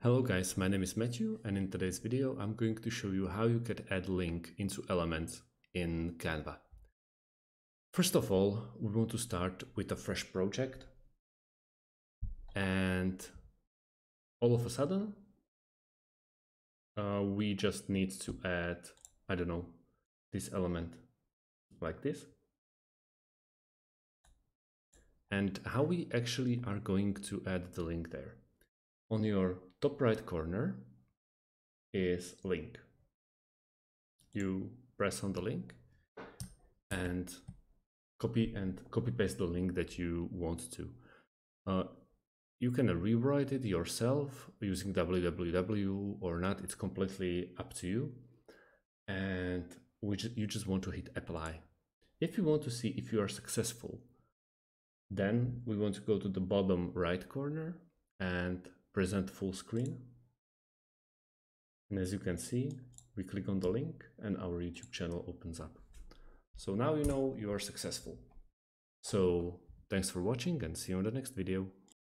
Hello guys, my name is Matthew, and in today's video I'm going to show you how you can add link into elements in Canva. First of all, we want to start with a fresh project, and all of a sudden we just need to add, I don't know, this element like this. And how we actually are going to add the link there. On your top right corner is link. You press on the link and copy paste the link that you want to. You can rewrite it yourself using www or not, it's completely up to you. And you just want to hit apply. If you want to see if you are successful, then we want to go to the bottom right corner and present full screen. And as you can see, we click on the link and our YouTube channel opens up. So now you know you are successful. So thanks for watching and see you on the next video.